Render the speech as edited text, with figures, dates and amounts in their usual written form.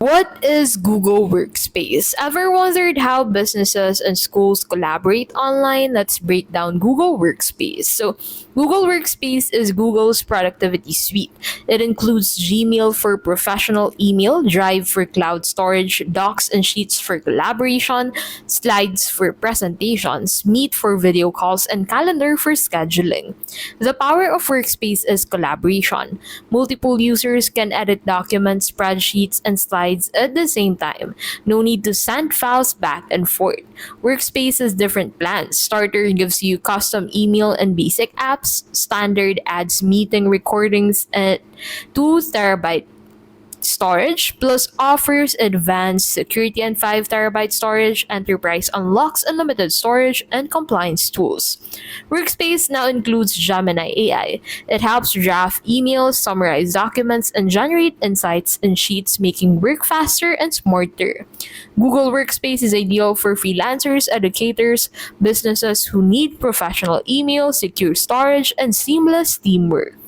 What is Google Workspace? Ever wondered how businesses and schools collaborate online? Let's break down Google Workspace. Google Workspace is Google's productivity suite. It includes Gmail for professional email, Drive for cloud storage, Docs and Sheets for collaboration, Slides for presentations, Meet for video calls, and Calendar for scheduling. The power of Workspace is collaboration. Multiple users can edit documents, spreadsheets, and slides at the same time. No need to send files back and forth. Workspace has different plans. Starter gives you custom email and basic apps. Standard adds meeting recordings at 2 terabyte storage, plus offers advanced security and 5 terabyte storage. Enterprise unlocks unlimited storage and compliance tools. Workspace now includes Gemini AI. It helps draft emails, summarize documents, and generate insights in Sheets, making work faster and smarter. Google Workspace is ideal for freelancers, educators, businesses who need professional email, secure storage, and seamless teamwork.